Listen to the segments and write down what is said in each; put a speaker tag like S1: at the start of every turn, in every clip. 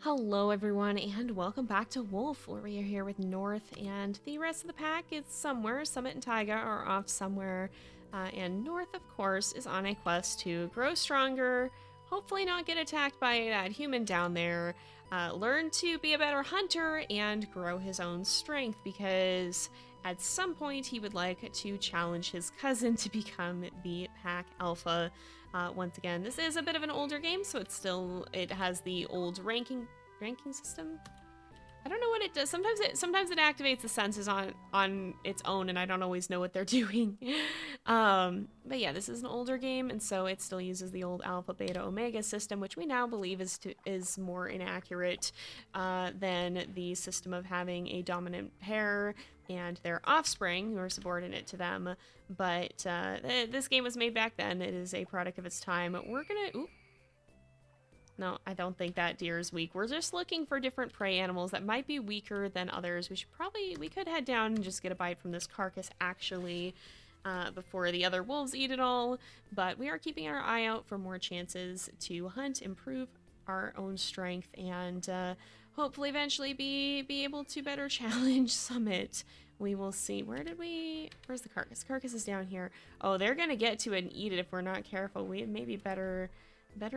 S1: Hello everyone and welcome back to Wolf, where we are here with North and the rest of the pack is somewhere. Summit and Taiga are off somewhere, and North, of course, is on a quest to grow stronger, hopefully not get attacked by that human down there, learn to be a better hunter, and grow his own strength, because at some point he would like to challenge his cousin to become the pack alpha. Once again, this is a bit of an older game, so it has the old ranking system. I don't know what it does. Sometimes it activates the senses on its own, and I don't always know what they're doing. But yeah, this is an older game, and so it still uses the old alpha, beta, omega system, which we now believe is more inaccurate than the system of having a dominant pair and their offspring who are subordinate to them. But this game was made back then. It is a product of its time. We're gonna. Ooh, no, I don't think that deer is weak. We're just looking for different prey animals that might be weaker than others. We could head down and just get a bite from this carcass, actually, before the other wolves eat it all. But we are keeping our eye out for more chances to hunt, improve our own strength, and hopefully eventually be able to better challenge Summit. We will see. Where's the carcass? The carcass is down here. Oh, they're gonna get to it and eat it if we're not careful. We maybe better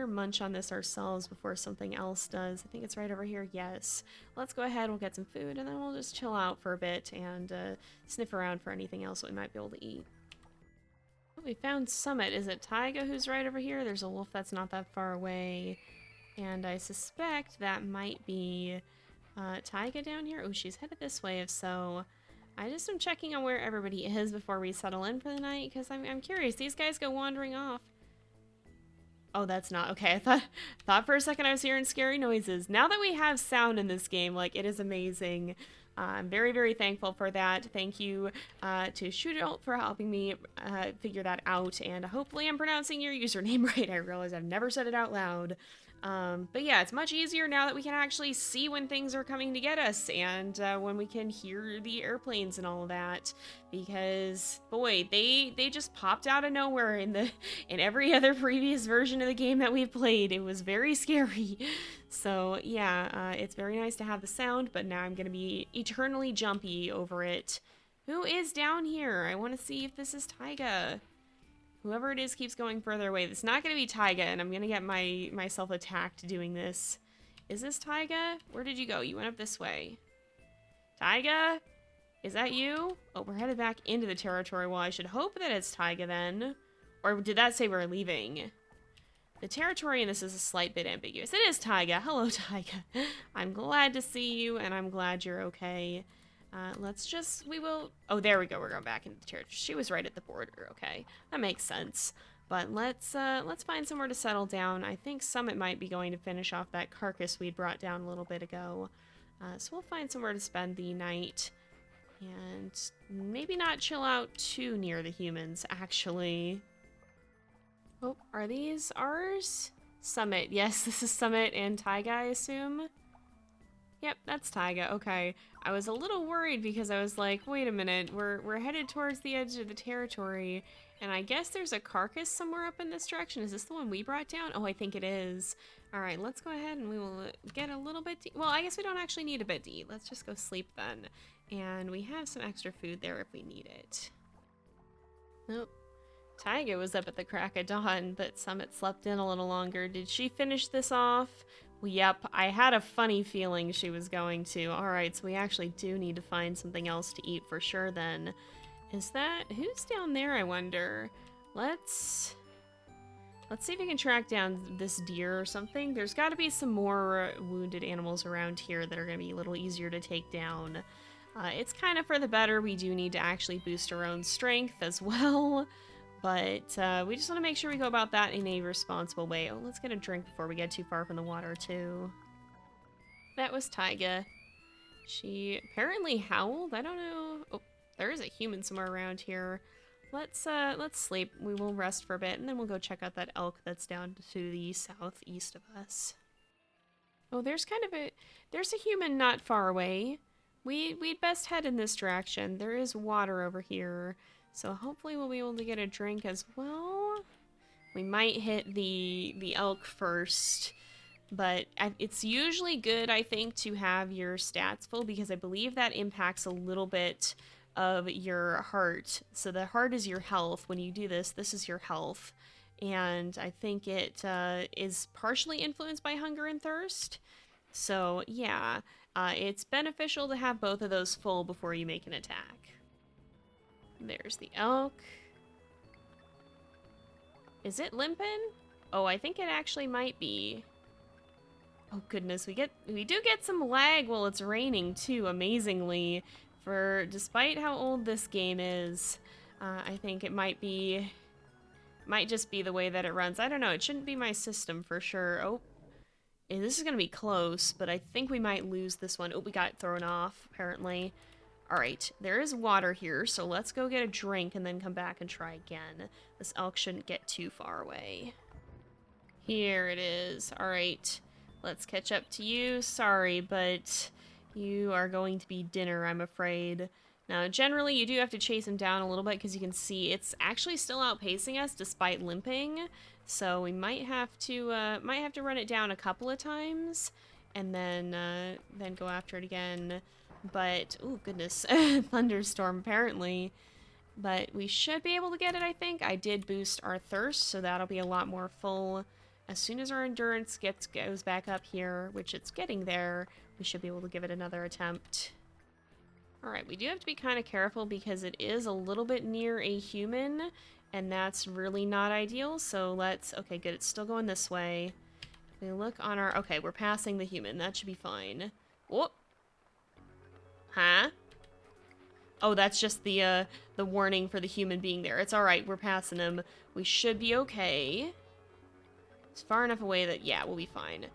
S1: munch on this ourselves before something else does. I think it's right over here. Yes. Let's go ahead, we'll get some food, and then we'll just chill out for a bit and sniff around for anything else that we might be able to eat. Oh, we found Summit. Is it Taiga who's right over here? There's a wolf that's not that far away, and I suspect that might be Taiga down here. Oh, she's headed this way. If so, I just am checking on where everybody is before we settle in for the night, because I'm curious. These guys go wandering off. Oh, that's not okay. I thought for a second I was hearing scary noises. Now that we have sound in this game, like, it is amazing. I'm very, very thankful for that. Thank you to Shootout for helping me figure that out, and hopefully I'm pronouncing your username right. I realize I've never said it out loud. But yeah, it's much easier now that we can actually see when things are coming to get us, and when we can hear the airplanes and all of that, because boy, they just popped out of nowhere in every other previous version of the game that we've played. It was very scary. So yeah, it's very nice to have the sound, but now I'm gonna be eternally jumpy over it. Who is down here? I want to see if this is Taiga. Whoever it is keeps going further away. It's not going to be Taiga, and I'm going to get myself attacked doing this. Is this Taiga? Where did you go? You went up this way. Taiga? Is that you? Oh, we're headed back into the territory. Well, I should hope that it's Taiga then. Or did that say we're leaving? The territory in this is a slight bit ambiguous. It is Taiga. Hello, Taiga. I'm glad to see you, and I'm glad you're okay. Oh, there we go. We're going back into the church. She was right at the border. Okay, that makes sense. But let's find somewhere to settle down. I think Summit might be going to finish off that carcass we'd brought down a little bit ago. So we'll find somewhere to spend the night. And maybe not chill out too near the humans, actually. Oh, are these ours? Summit. Yes, this is Summit and Taiga, I assume. Yep, that's Taiga. Okay. I was a little worried because I was like, wait a minute, we're headed towards the edge of the territory, and I guess there's a carcass somewhere up in this direction. Is this the one we brought down? Oh, I think it is. All right, let's go ahead and we will get a little bit well, I guess we don't actually need a bit to eat. Let's just go sleep then. And we have some extra food there if we need it. Nope. Taiga was up at the crack of dawn, but Summit slept in a little longer. Did she finish this off? Yep, I had a funny feeling she was going to. Alright, so we actually do need to find something else to eat for sure then. Who's down there, I wonder? Let's see if we can track down this deer or something. There's got to be some more wounded animals around here that are going to be a little easier to take down. It's kind of for the better. We do need to actually boost our own strength as well. But we just want to make sure we go about that in a responsible way. Oh, let's get a drink before we get too far from the water, too. That was Taiga. She apparently howled. I don't know. Oh, there is a human somewhere around here. Let's sleep. We will rest for a bit, and then we'll go check out that elk that's down to the southeast of us. Oh, there's a human not far away. We'd best head in this direction. There is water over here. So hopefully we'll be able to get a drink as well. We might hit the elk first. But it's usually good, I think, to have your stats full because I believe that impacts a little bit of your heart. So the heart is your health. When you do this, this is your health. And I think it is partially influenced by hunger and thirst. So yeah, it's beneficial to have both of those full before you make an attack. There's the elk. Is it limping? Oh, I think it actually might be. Oh goodness, we do get some lag while it's raining too, amazingly. For despite how old this game is, I think it might just be the way that it runs. I don't know, it shouldn't be my system for sure. Oh, this is gonna be close, but I think we might lose this one. Oh, we got thrown off, apparently. Alright, there is water here, so let's go get a drink and then come back and try again. This elk shouldn't get too far away. Here it is. Alright, let's catch up to you. Sorry, but you are going to be dinner, I'm afraid. Now, generally, you do have to chase him down a little bit because you can see it's actually still outpacing us despite limping. So we might have to run it down a couple of times and then go after it again. But, oh goodness, thunderstorm apparently. But we should be able to get it, I think. I did boost our thirst, so that'll be a lot more full. As soon as our endurance goes back up here, which it's getting there, we should be able to give it another attempt. Alright, we do have to be kind of careful because it is a little bit near a human, and that's really not ideal, so let's... Okay, good, it's still going this way. We look on our... Okay, we're passing the human, that should be fine. Whoop! Huh? Oh, that's just the warning for the human being there. It's alright, we're passing him. We should be okay. It's far enough away that, yeah, we'll be fine.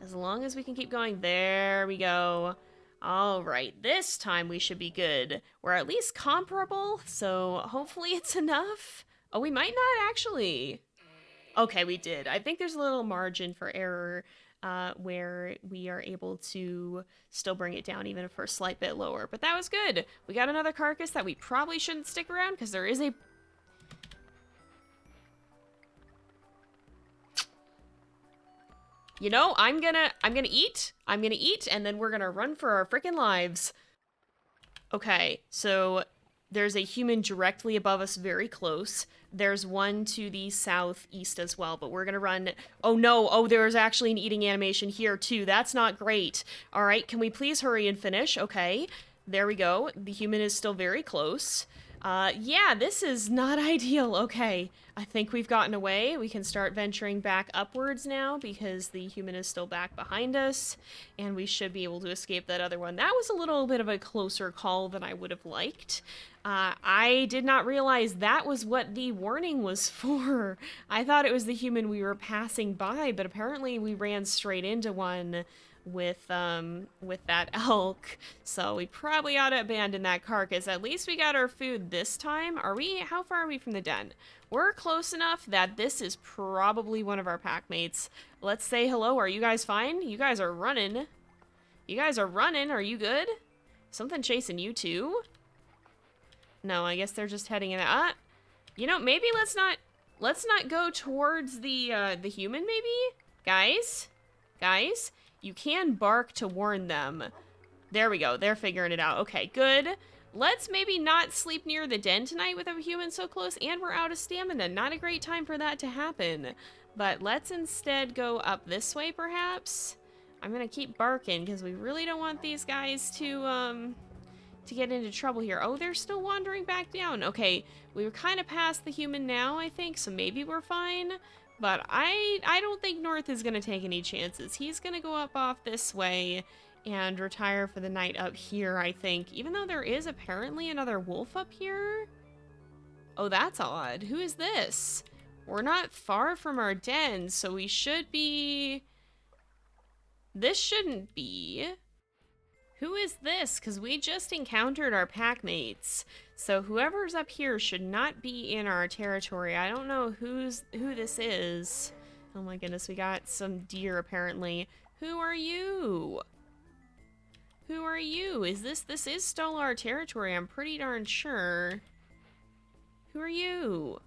S1: As long as we can keep going. There we go. Alright, this time we should be good. We're at least comparable, so hopefully it's enough. Oh, we might not actually. Okay, we did. I think there's a little margin for error where we are able to still bring it down even for a slight bit lower. But that was good. We got another carcass that we probably shouldn't stick around because there is a... You know, I'm gonna eat, and then we're gonna run for our freaking lives. Okay, so there's a human directly above us, very close. There's one to the southeast as well, but we're gonna run... Oh no, oh, there's actually an eating animation here too. That's not great. All right, can we please hurry and finish? Okay, there we go. The human is still very close. Yeah, this is not ideal. Okay, I think we've gotten away. We can start venturing back upwards now because the human is still back behind us, and we should be able to escape that other one. That was a little bit of a closer call than I would have liked. I did not realize that was what the warning was for. I thought it was the human we were passing by, but apparently we ran straight into one with that elk, so we probably ought to abandon that carcass. At least we got our food this time. How far are we from the den? We're close enough that this is probably one of our packmates. Let's say hello. Are you guys fine? You guys are running. You guys are running. Are you good? Something chasing you too? No, I guess they're just heading in. You know, maybe let's not go towards the human, maybe? Guys? You can bark to warn them. There we go. They're figuring it out. Okay, good. Let's maybe not sleep near the den tonight with a human so close, and we're out of stamina. Not a great time for that to happen. But let's instead go up this way, perhaps. I'm gonna keep barking, because we really don't want these guys to get into trouble here. Oh, they're still wandering back down. Okay, we were kind of past the human now, I think, so maybe we're fine. But I don't think North is going to take any chances. He's going to go up off this way and retire for the night up here, I think. Even though there is apparently another wolf up here. Oh, that's odd. Who is this? We're not far from our den, so we should be... This shouldn't be... Who is this? Because we just encountered our packmates. So whoever's up here should not be in our territory. I don't know who this is. Oh my goodness, we got some deer apparently. Who are you? Who are you? This is still our territory, I'm pretty darn sure. Who are you?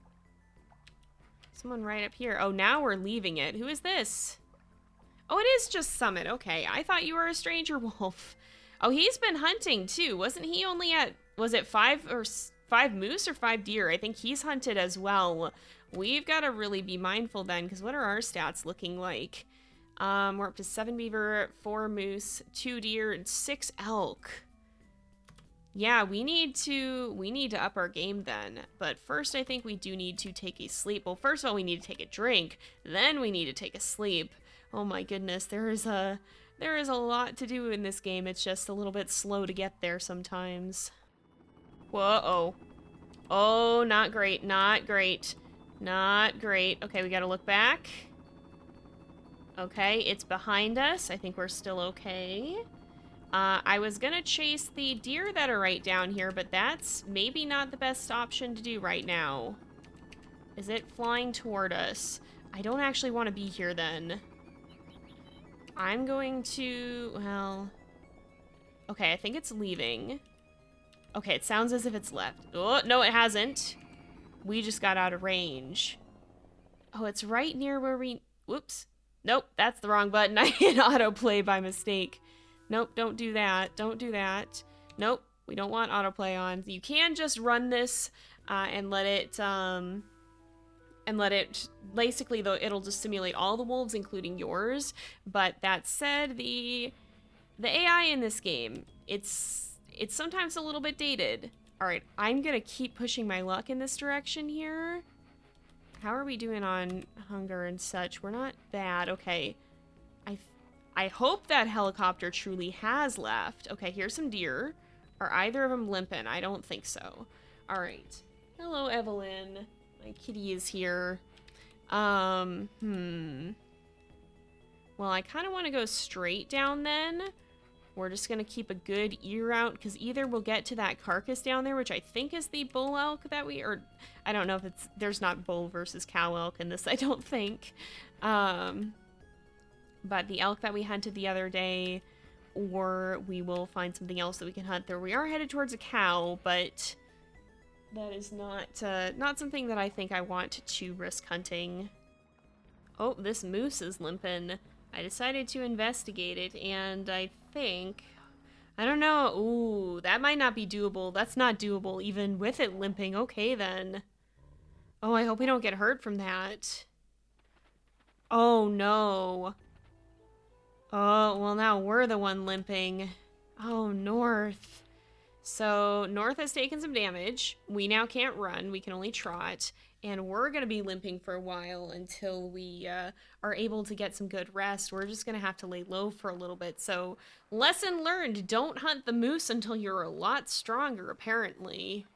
S1: Someone right up here. Oh, now we're leaving it. Who is this? Oh, it is just Summit. Okay, I thought you were a stranger wolf. Oh, he's been hunting too. Wasn't he only at, was it five moose or 5 deer? I think he's hunted as well. We've got to really be mindful then, because what are our stats looking like? We're up to 7 beaver, 4 moose, 2 deer, and 6 elk. Yeah, we need to up our game then. But first, I think we do need to take a sleep. Well, first of all, we need to take a drink. Then we need to take a sleep. Oh my goodness, there is a lot to do in this game. It's just a little bit slow to get there sometimes. Whoa. Oh, not great. Not great. Not great. Okay, we gotta look back. Okay, it's behind us. I think we're still okay. I was gonna chase the deer that are right down here, but that's maybe not the best option to do right now. Is it flying toward us? I don't actually want to be here then. I'm going to, well... Okay, I think it's leaving. Okay, it sounds as if it's left. Oh, no, it hasn't. We just got out of range. Oh, it's right near where we... Whoops. Nope, that's the wrong button. I hit autoplay by mistake. Nope, don't do that. Don't do that. Nope, we don't want autoplay on. You can just run this and let it basically, though, it'll just simulate all the wolves, including yours. But that said, the AI in this game, it's sometimes a little bit dated. All right, I'm gonna keep pushing my luck in this direction here. How are we doing on hunger and such? We're not bad. Okay, I hope that helicopter truly has left. Okay, here's some deer. Are either of them limping? I don't think so. All right. Hello, Evelyn. My kitty is here. Well, I kind of want to go straight down then. We're just going to keep a good ear out, because either we'll get to that carcass down there, which I think is the bull elk that we, or I don't know if it's, there's not bull versus cow elk in this, I don't think. But the elk that we hunted the other day, or we will find something else that we can hunt there. We are headed towards a cow, but that is not something that I think I want to risk hunting. Oh, this moose is limping. I decided to investigate it, and I think... I don't know. Ooh, that might not be doable. That's not doable, even with it limping. Okay, then. Oh, I hope we don't get hurt from that. Oh, no. Oh, well, now we're the one limping. Oh, North. So, North has taken some damage. We now can't run. We can only trot. And we're going to be limping for a while until we are able to get some good rest. We're just going to have to lay low for a little bit. So, lesson learned. Don't hunt the moose until you're a lot stronger, apparently.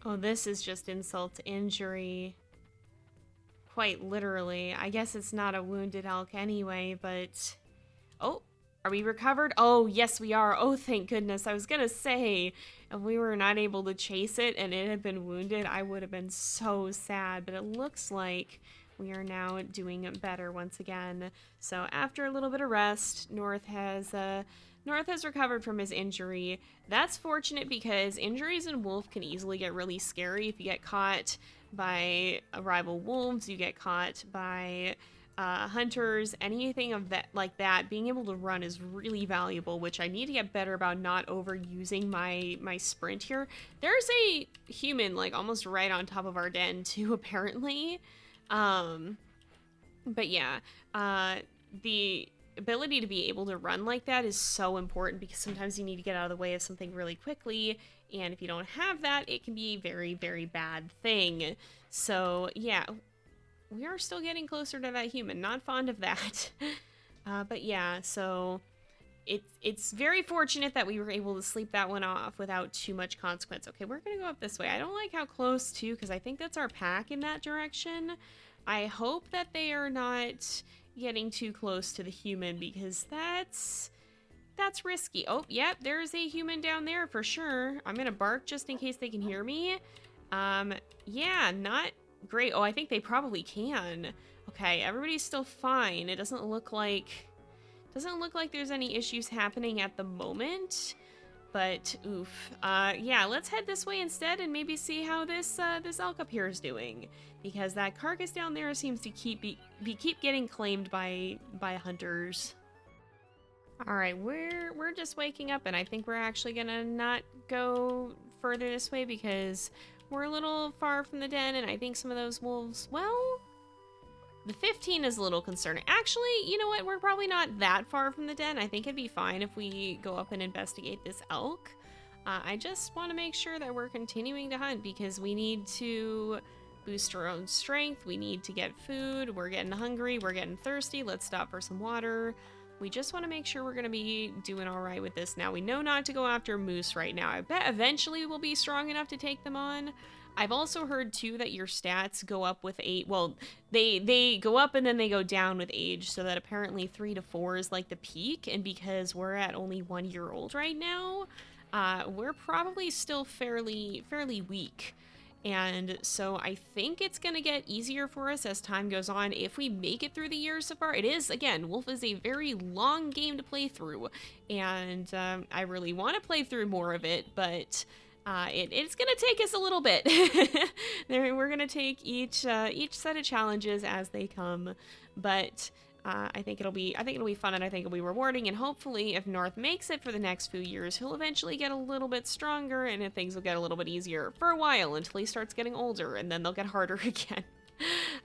S1: Oh, this is just insult to injury. Quite literally. I guess it's not a wounded elk anyway, but... Oh, are we recovered? Oh, yes, we are. Oh, thank goodness. I was gonna say, if we were not able to chase it and it had been wounded, I would have been so sad. But it looks like we are now doing better once again. So after a little bit of rest, North has recovered from his injury. That's fortunate because injuries in wolf can easily get really scary. If you get caught by rival wolves, you get caught by... hunters, anything of that like that, being able to run is really valuable, which I need to get better about not overusing my sprint here. There's a human like almost right on top of our den too, apparently. But yeah, the ability to be able to run like that is so important because sometimes you need to get out of the way of something really quickly, and if you don't have that, it can be a very, very bad thing. So yeah, we are still getting closer to that human. Not fond of that. But yeah, so it's very fortunate that we were able to sleep that one off without too much consequence. Okay, we're gonna go up this way. I don't like how close to, because I think that's our pack in that direction. I hope that they are not getting too close to the human, because that's risky. Oh, yep, there's a human down there for sure. I'm gonna bark just in case they can hear me. Yeah, not great. Oh, I think they probably can. Okay, everybody's still fine. It doesn't look like there's any issues happening at the moment. But oof. Yeah, let's head this way instead and maybe see how this elk up here is doing, because that carcass down there seems to keep getting claimed by hunters. All right, we're just waking up, and I think we're actually gonna not go further this way because we're a little far from the den, and I think some of those wolves, well, the 15 is a little concerning. Actually, you know what? We're probably not that far from the den. I think it'd be fine if we go up and investigate this elk. I just want to make sure that we're continuing to hunt because we need to boost our own strength. We need to get food. We're getting hungry. We're getting thirsty. Let's stop for some water. We just want to make sure we're going to be doing all right with this. Now, we know not to go after moose right now. I bet eventually we'll be strong enough to take them on. I've also heard too that your stats go up with age. Well, they go up and then they go down with age, so that apparently 3 to 4 is like the peak. And because we're at only 1 year old right now, we're probably still fairly weak. And so I think it's going to get easier for us as time goes on if we make it through the years so far. It is, again, Wolf is a very long game to play through, and I really want to play through more of it, but it's going to take us a little bit. We're going to take each set of challenges as they come, but I think it'll be fun, and I think it'll be rewarding, and hopefully if North makes it for the next few years, he'll eventually get a little bit stronger, and things will get a little bit easier for a while until he starts getting older, and then they'll get harder again.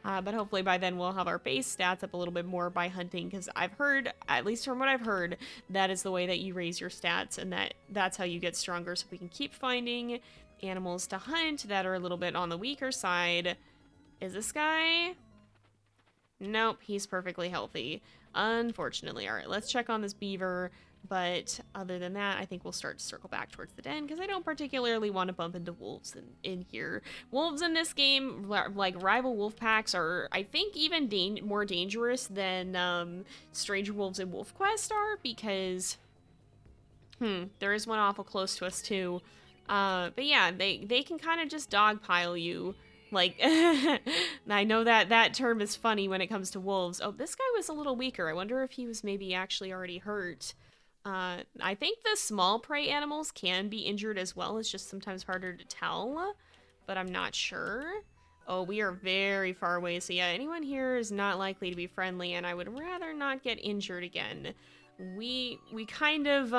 S1: But hopefully by then we'll have our base stats up a little bit more by hunting, because I've heard, at least from what I've heard, that is the way that you raise your stats, and that's how you get stronger, so we can keep finding animals to hunt that are a little bit on the weaker side. Is this guy? Nope, he's perfectly healthy, unfortunately. All right, let's check on this beaver, but other than that, I think we'll start to circle back towards the den, because I don't particularly want to bump into wolves in here. Wolves in this game, like rival wolf packs, are, I think, even more dangerous than stranger wolves in Wolf Quest are, because, there is one awful close to us, too. But yeah, they can kind of just dogpile you. Like, I know that term is funny when it comes to wolves. Oh, this guy was a little weaker. I wonder if he was maybe actually already hurt. I think the small prey animals can be injured as well. It's just sometimes harder to tell, but I'm not sure. Oh, we are very far away, so yeah, anyone here is not likely to be friendly, and I would rather not get injured again. We kind of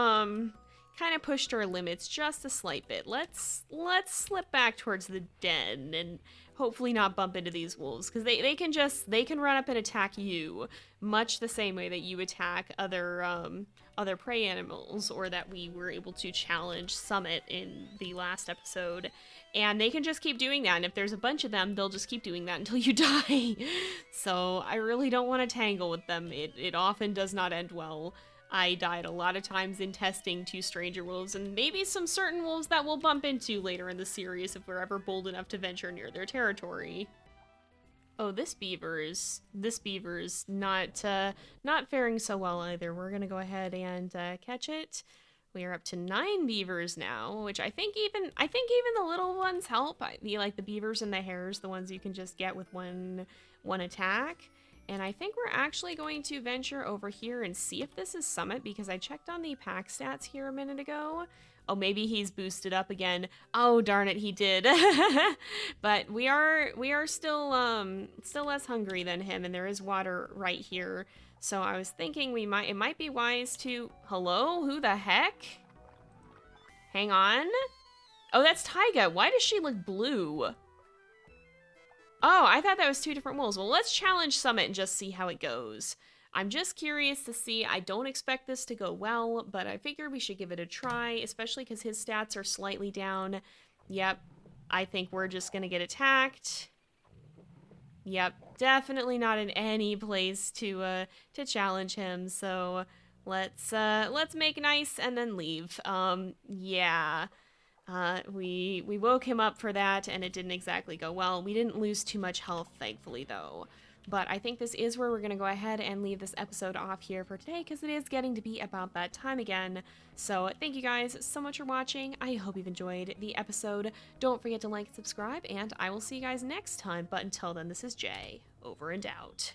S1: pushed our limits just a slight bit. Let's slip back towards the den and hopefully not bump into these wolves, because they can run up and attack you much the same way that you attack other prey animals, or that we were able to challenge Summit in the last episode. And they can just keep doing that, and if there's a bunch of them, they'll just keep doing that until you die. So I really don't want to tangle with them. It often does not end well. I died a lot of times in testing 2 stranger wolves, and maybe some certain wolves that we'll bump into later in the series if we're ever bold enough to venture near their territory. Oh, this beaver's not faring so well either. We're gonna go ahead and catch it. We are up to 9 beavers now, which I think even the little ones help. Like the beavers and the hares, the ones you can just get with one attack. And I think we're actually going to venture over here and see if this is Summit, because I checked on the pack stats here a minute ago. Oh, maybe he's boosted up again. Oh, darn it, he did. But we are still less hungry than him, and there is water right here. So I was thinking it might be wise to... Hello? Who the heck? Hang on. Oh, that's Taiga. Why does she look blue? Oh, I thought that was 2 different wolves. Well, let's challenge Summit and just see how it goes. I'm just curious to see. I don't expect this to go well, but I figure we should give it a try, especially because his stats are slightly down. Yep, I think we're just gonna get attacked. Yep, definitely not in any place to challenge him. So let's make nice and then leave. Yeah. We woke him up for that, and it didn't exactly go well. We didn't lose too much health, thankfully, though. But I think this is where we're going to go ahead and leave this episode off here for today, because it is getting to be about that time again. So thank you guys so much for watching. I hope you've enjoyed the episode. Don't forget to like and subscribe, and I will see you guys next time. But until then, this is Jay, over and out.